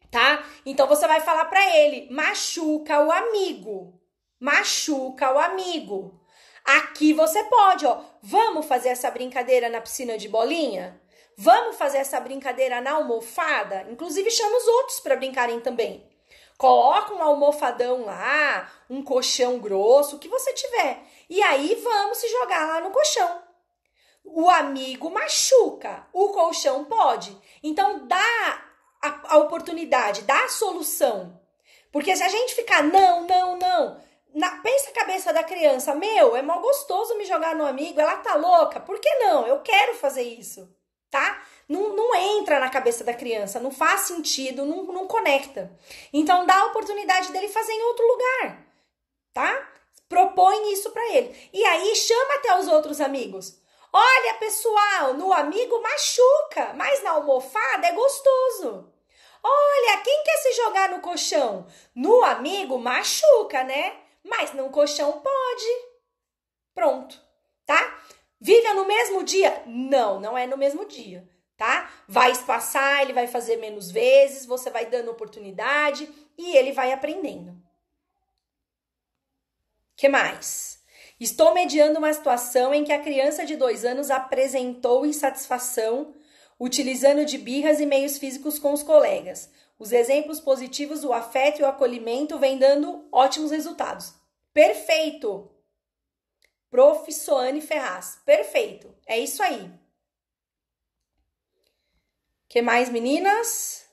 tá? Então você vai falar para ele, machuca o amigo. Machuca o amigo. Aqui você pode, ó, vamos fazer essa brincadeira na piscina de bolinha? Vamos fazer essa brincadeira na almofada? Inclusive chama os outros para brincarem também. Coloca um almofadão lá, um colchão grosso, o que você tiver. E aí vamos se jogar lá no colchão. O amigo machuca, o colchão pode. Então dá a oportunidade, dá a solução. Porque se a gente ficar não, pensa a cabeça da criança, meu, é mó gostoso me jogar no amigo, ela tá louca, por que não? Eu quero fazer isso, tá? Não entra na cabeça da criança, não faz sentido, não conecta. Então dá a oportunidade dele fazer em outro lugar, tá? Propõe isso pra ele. E aí chama até os outros amigos. Olha, pessoal, no amigo machuca, mas na almofada é gostoso. Olha, quem quer se jogar no colchão? No amigo machuca, né? Mas no colchão pode. Pronto, tá? Vive no mesmo dia? Não é no mesmo dia. Tá? Vai espaçar, ele vai fazer menos vezes, você vai dando oportunidade e ele vai aprendendo. Que mais? Estou mediando uma situação em que a criança de 2 anos apresentou insatisfação utilizando de birras e meios físicos com os colegas. Os exemplos positivos, o afeto e o acolhimento vêm dando ótimos resultados. Perfeito! Prof. Soane Ferraz. Perfeito. É isso aí. Que mais, meninas?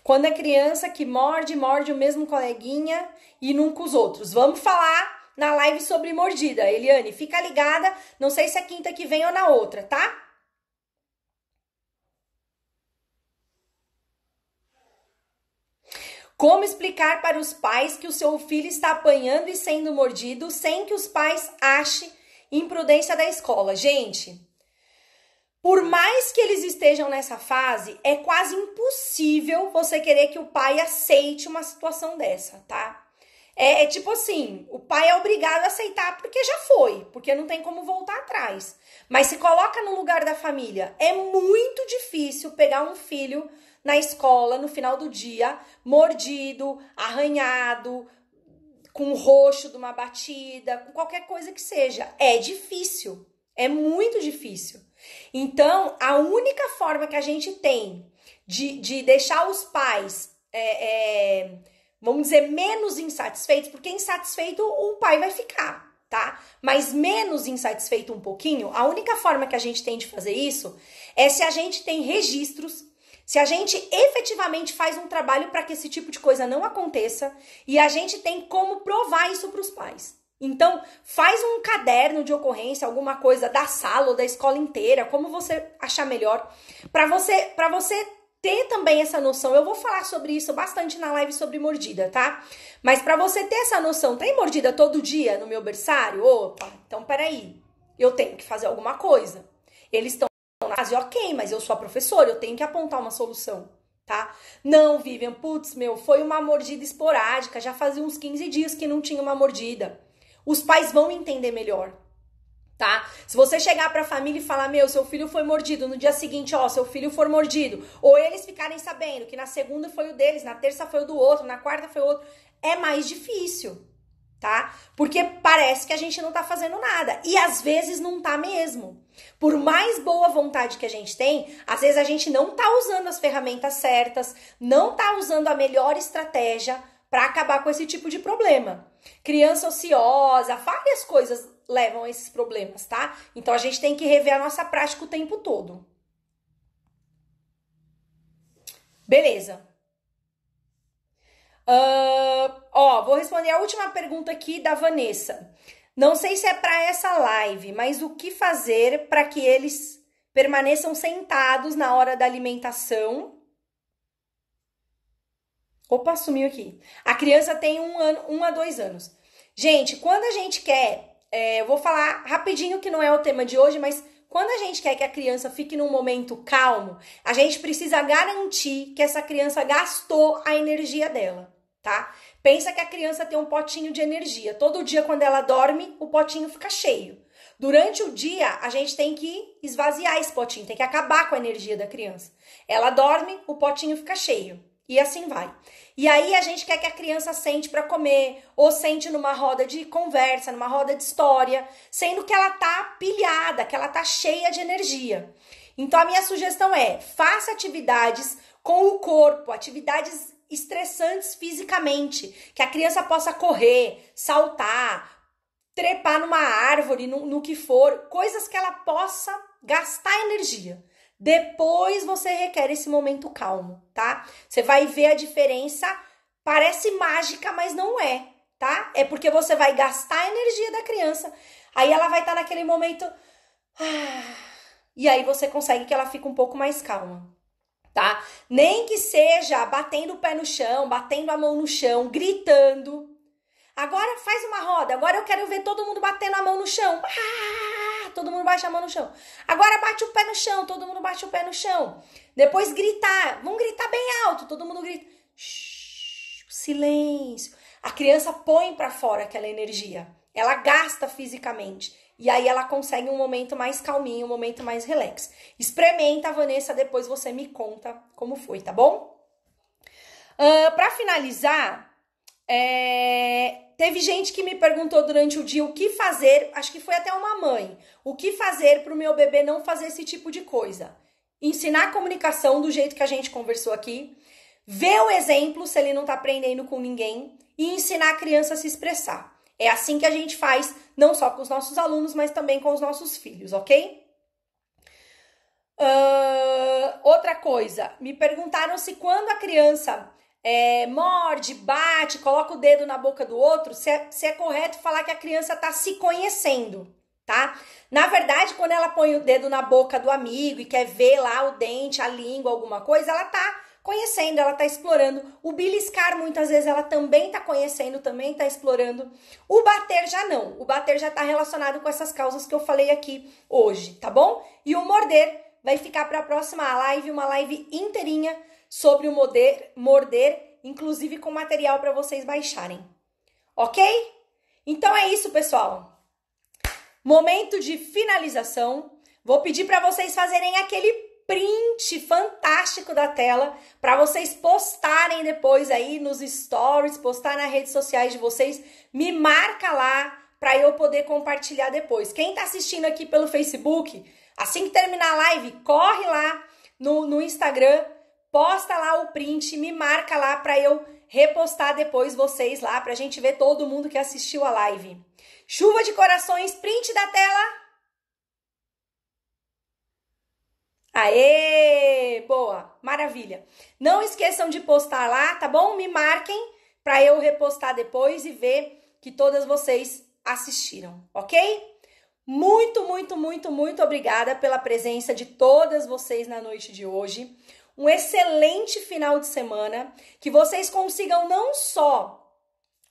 Quando é criança que morde o mesmo coleguinha e nunca os outros. Vamos falar na live sobre mordida. Eliane, fica ligada. Não sei se é quinta que vem ou na outra, tá? Como explicar para os pais que o seu filho está apanhando e sendo mordido sem que os pais achem imprudência da escola? Gente, por mais que eles estejam nessa fase, é quase impossível você querer que o pai aceite uma situação dessa, tá? É tipo assim, o pai é obrigado a aceitar porque já foi, porque não tem como voltar atrás. Mas se coloca no lugar da família, é muito difícil pegar um filho na escola no final do dia, mordido, arranhado, com roxo de uma batida, com qualquer coisa que seja. É difícil, é muito difícil. Então, a única forma que a gente tem de deixar os pais, vamos dizer, menos insatisfeitos, porque insatisfeito o pai vai ficar, tá? Mas menos insatisfeito um pouquinho, a única forma que a gente tem de fazer isso é se a gente tem registros, se a gente efetivamente faz um trabalho para que esse tipo de coisa não aconteça e a gente tem como provar isso para os pais. Então, faz um caderno de ocorrência, alguma coisa da sala ou da escola inteira, como você achar melhor, para você ter também essa noção. Eu vou falar sobre isso bastante na live sobre mordida, tá? Mas para você ter essa noção, tem mordida todo dia no meu berçário? Opa, então peraí, eu tenho que fazer alguma coisa. Eles estão na fase, ok, mas eu sou a professora, eu tenho que apontar uma solução, tá? Não, Vivian, putz, foi uma mordida esporádica, já fazia uns 15 dias que não tinha uma mordida. Os pais vão entender melhor, tá? Se você chegar pra família e falar, seu filho foi mordido, no dia seguinte, seu filho for mordido, ou eles ficarem sabendo que na segunda foi o deles, na terça foi o do outro, na quarta foi o outro, é mais difícil, tá? Porque parece que a gente não tá fazendo nada. E às vezes não tá mesmo. Por mais boa vontade que a gente tem, às vezes a gente não tá usando as ferramentas certas, não tá usando a melhor estratégia para acabar com esse tipo de problema. Criança ociosa, várias coisas levam a esses problemas, tá? Então a gente tem que rever a nossa prática o tempo todo. Beleza. Vou responder a última pergunta aqui da Vanessa. Não sei se é para essa live, mas o que fazer para que eles permaneçam sentados na hora da alimentação? Opa, sumiu aqui. A criança tem 1 a 2 anos. Gente, quando a gente quer, eu vou falar rapidinho que não é o tema de hoje, mas quando a gente quer que a criança fique num momento calmo, a gente precisa garantir que essa criança gastou a energia dela, tá? Pensa que a criança tem um potinho de energia. Todo dia, quando ela dorme, o potinho fica cheio. Durante o dia, a gente tem que esvaziar esse potinho, tem que acabar com a energia da criança. Ela dorme, o potinho fica cheio. E assim vai. E aí a gente quer que a criança sente para comer, ou sente numa roda de conversa, numa roda de história, sendo que ela tá pilhada, que ela tá cheia de energia. Então a minha sugestão é: faça atividades com o corpo, atividades estressantes fisicamente, que a criança possa correr, saltar, trepar numa árvore, no que for, coisas que ela possa gastar energia. Depois você requer esse momento calmo, tá? Você vai ver a diferença, parece mágica, mas não é, tá? É porque você vai gastar a energia da criança, aí ela vai estar naquele momento, e aí você consegue que ela fique um pouco mais calma, tá? Nem que seja batendo o pé no chão, batendo a mão no chão, gritando. Agora faz uma roda, agora eu quero ver todo mundo batendo a mão no chão. Todo mundo bate a mão no chão. Agora bate o pé no chão, todo mundo bate o pé no chão. Depois gritar, vamos gritar bem alto, todo mundo grita. Shhh, silêncio. A criança põe pra fora aquela energia. Ela gasta fisicamente. E aí ela consegue um momento mais calminho, um momento mais relax. Experimenta, Vanessa, depois você me conta como foi, tá bom? Pra finalizar, teve gente que me perguntou durante o dia o que fazer, acho que foi até uma mãe, o que fazer para o meu bebê não fazer esse tipo de coisa. Ensinar a comunicação do jeito que a gente conversou aqui, ver o exemplo se ele não está aprendendo com ninguém e ensinar a criança a se expressar. É assim que a gente faz, não só com os nossos alunos, mas também com os nossos filhos, ok? Outra coisa, me perguntaram se quando a criança morde, bate, coloca o dedo na boca do outro, se é correto falar que a criança está se conhecendo, tá? Na verdade, quando ela põe o dedo na boca do amigo e quer ver lá o dente, a língua, alguma coisa, ela tá conhecendo, ela tá explorando. O beliscar, muitas vezes, ela também tá conhecendo, também tá explorando. O bater já não. O bater já tá relacionado com essas causas que eu falei aqui hoje, tá bom? E o morder vai ficar para a próxima live, uma live inteirinha sobre o morder, inclusive com material para vocês baixarem. Ok? Então é isso, pessoal. Momento de finalização. Vou pedir para vocês fazerem aquele print fantástico da tela para vocês postarem depois aí nos stories, postar nas redes sociais de vocês. Me marca lá para eu poder compartilhar depois. Quem tá assistindo aqui pelo Facebook, assim que terminar a live, corre lá no Instagram, posta lá o print, me marca lá para eu repostar depois vocês lá, pra gente ver todo mundo que assistiu a live. Chuva de corações, print da tela. Aê, boa, maravilha. Não esqueçam de postar lá, tá bom? Me marquem para eu repostar depois e ver que todas vocês assistiram, ok? Muito, muito, muito, muito obrigada pela presença de todas vocês na noite de hoje. Um excelente final de semana, que vocês consigam não só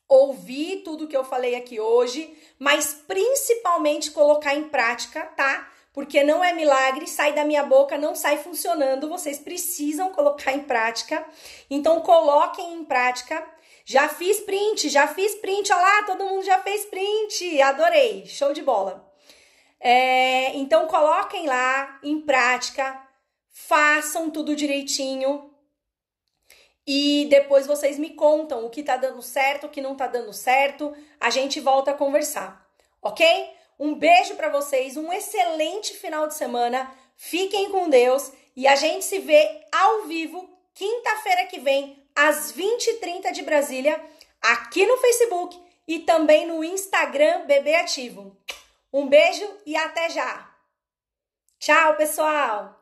ouvir tudo que eu falei aqui hoje, mas principalmente colocar em prática, tá? Porque não é milagre, sai da minha boca, não sai funcionando, vocês precisam colocar em prática. Então coloquem em prática. Já fiz print, olha lá, todo mundo já fez print, adorei, show de bola. Então coloquem lá em prática, façam tudo direitinho e depois vocês me contam o que tá dando certo, o que não tá dando certo. A gente volta a conversar, ok? Um beijo pra vocês, um excelente final de semana. Fiquem com Deus e a gente se vê ao vivo quinta-feira que vem, às 20h30 de Brasília, aqui no Facebook e também no Instagram Bebê Ativo. Um beijo e até já! Tchau, pessoal!